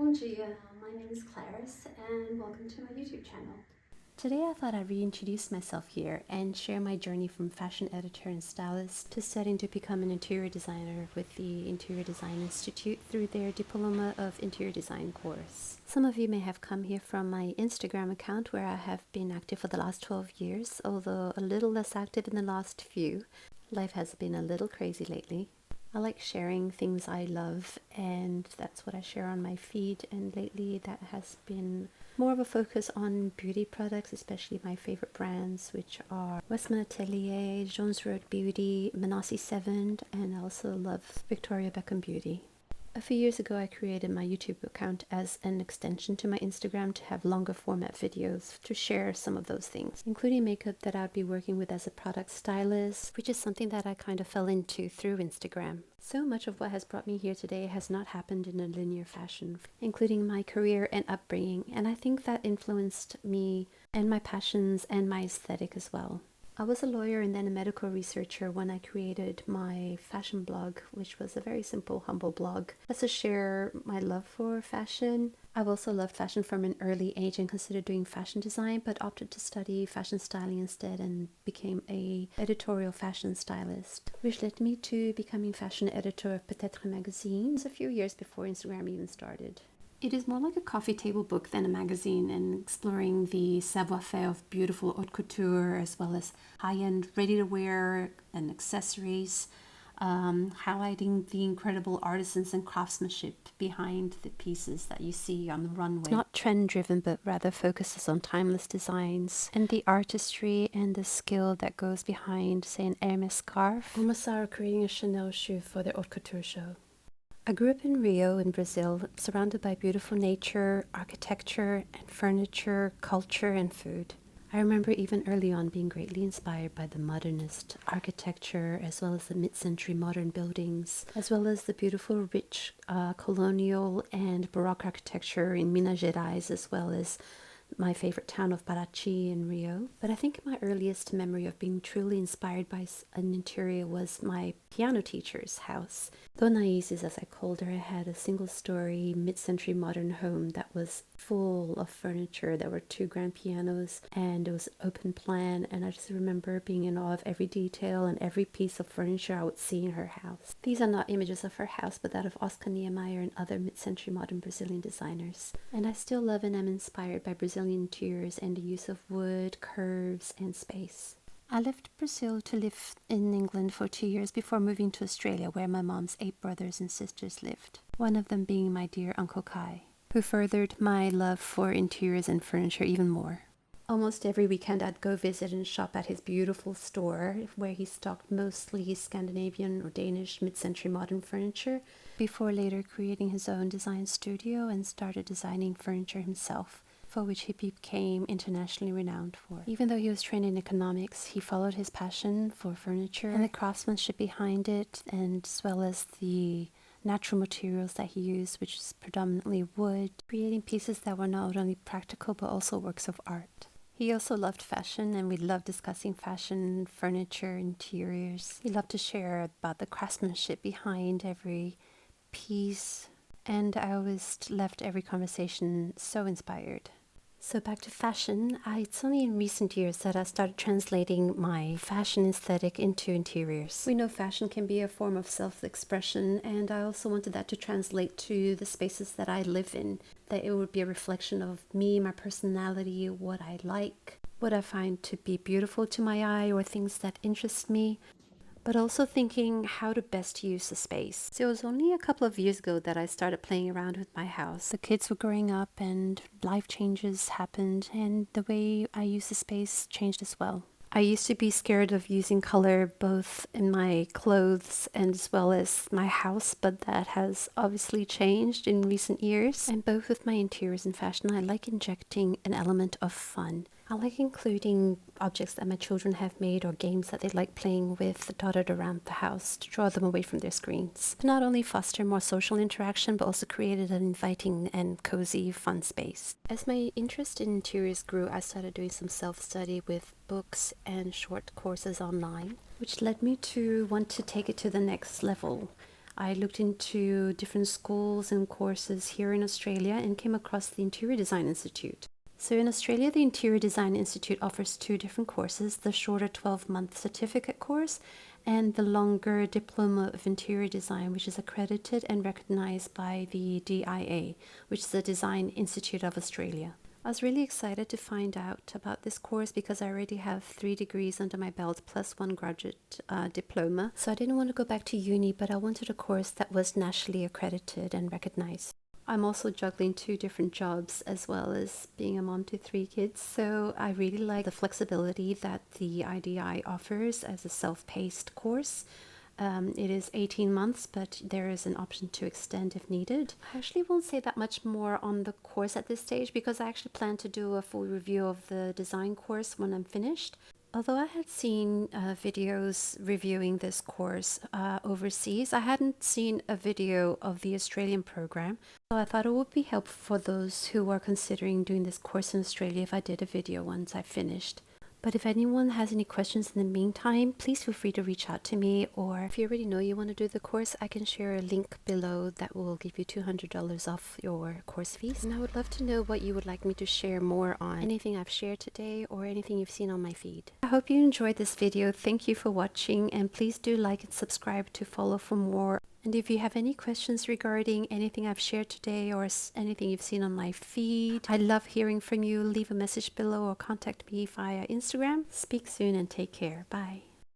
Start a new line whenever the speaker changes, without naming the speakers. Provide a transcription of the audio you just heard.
Bom dia, my name is Clarice and welcome to my YouTube channel.
Today I thought I'd reintroduce myself here and share my journey from fashion editor and stylist to studying to become an interior designer with the Interior Design Institute through their Diploma of Interior Design course. Some of you may have come here from my Instagram account where I have been active for the last 12 years, although a little less active in the last few. Life has been a little crazy lately. I like sharing things I love, and that's what I share on my feed, and lately that has been more of a focus on beauty products, especially my favorite brands, which are Westman Atelier, Jones Road Beauty, Manassi 7, and I also love Victoria Beckham Beauty. A few years ago I created my YouTube account as an extension to my Instagram to have longer format videos to share some of those things, including makeup that I'd be working with as a product stylist, which is something that I kind of fell into through Instagram. So much of what has brought me here today has not happened in a linear fashion, including my career and upbringing, and I think that influenced me and my passions and my aesthetic as well. I was a lawyer and then a medical researcher when I created my fashion blog, which was a very simple, humble blog just to share my love for fashion. I've also loved fashion from an early age and considered doing fashion design, but opted to study fashion styling instead and became a editorial fashion stylist, which led me to becoming fashion editor of Peut-être magazines a few years before Instagram even started. It is more like a coffee table book than a magazine, and exploring the savoir-faire of beautiful haute couture as well as high-end ready-to-wear and accessories, highlighting the incredible artisans and craftsmanship behind the pieces that you see on the runway. It's not trend-driven, but rather focuses on timeless designs and the artistry and the skill that goes behind, say, an Hermes scarf, or Massaro creating a Chanel shoe for their haute couture show. I grew up in Rio in Brazil, surrounded by beautiful nature, architecture, and furniture, culture, and food. I remember even early on being greatly inspired by the modernist architecture, as well as the mid-century modern buildings, as well as the beautiful, rich colonial and Baroque architecture in Minas Gerais, as well as my favorite town of Paraty in Rio. But I think my earliest memory of being truly inspired by an interior was my piano teacher's house. Dona Isis, as I called her, had a single-story mid-century modern home that was full of furniture. There were 2 grand pianos and it was open plan, and I just remember being in awe of every detail and every piece of furniture I would see in her house. These are not images of her house, but that of Oscar Niemeyer and other mid-century modern Brazilian designers. And I still love and am inspired by Brazilian interiors and the use of wood, curves, and space. I left Brazil to live in England for 2 years before moving to Australia, where my mom's 8 brothers and sisters lived, one of them being my dear Uncle Kai, who furthered my love for interiors and furniture even more. Almost every weekend I'd go visit and shop at his beautiful store, where he stocked mostly Scandinavian or Danish mid-century modern furniture, before later creating his own design studio and started designing furniture himself, for which he became internationally renowned for. Even though he was trained in economics, he followed his passion for furniture and the craftsmanship behind it, and as well as the natural materials that he used, which is predominantly wood, creating pieces that were not only practical but also works of art. He also loved fashion, and we loved discussing fashion, furniture, interiors. He loved to share about the craftsmanship behind every piece, and I always left every conversation so inspired. So back to fashion, it's only in recent years that I started translating my fashion aesthetic into interiors. We know fashion can be a form of self-expression, and I also wanted that to translate to the spaces that I live in, that it would be a reflection of me, my personality, what I like, what I find to be beautiful to my eye, or things that interest me, but also thinking how to best use the space. So it was only a couple of years ago that I started playing around with my house. The kids were growing up and life changes happened, and the way I use the space changed as well. I used to be scared of using color both in my clothes and as well as my house, but that has obviously changed in recent years. And both with my interiors and fashion, I like injecting an element of fun. I like including objects that my children have made or games that they like playing with dotted around the house to draw them away from their screens. To not only foster more social interaction, but also created an inviting and cozy, fun space. As my interest in interiors grew, I started doing some self-study with books and short courses online, which led me to want to take it to the next level. I looked into different schools and courses here in Australia and came across the Interior Design Institute. So in Australia, the Interior Design Institute offers two different courses, the shorter 12-month certificate course and the longer Diploma of Interior Design, which is accredited and recognized by the DIA, which is the Design Institute of Australia. I was really excited to find out about this course because I already have 3 degrees under my belt plus 1 graduate diploma. So I didn't want to go back to uni, but I wanted a course that was nationally accredited and recognized. I'm also juggling 2 different jobs as well as being a mom to 3 kids, so I really like the flexibility that the IDI offers as a self-paced course. It is 18 months, but there is an option to extend if needed. I actually won't say that much more on the course at this stage because I actually plan to do a full review of the design course when I'm finished. Although I had seen videos reviewing this course overseas, I hadn't seen a video of the Australian program. So I thought it would be helpful for those who are considering doing this course in Australia if I did a video once I finished. But if anyone has any questions in the meantime, please feel free to reach out to me, or if you already know you want to do the course, I can share a link below that will give you $200 off your course fees. And I would love to know what you would like me to share more on, anything I've shared today or anything you've seen on my feed. I hope you enjoyed this video. Thank you for watching, and please do like and subscribe to follow for more. And if you have any questions regarding anything I've shared today or anything you've seen on my feed, I love hearing from you. Leave a message below or contact me via Instagram. Speak soon and take care. Bye.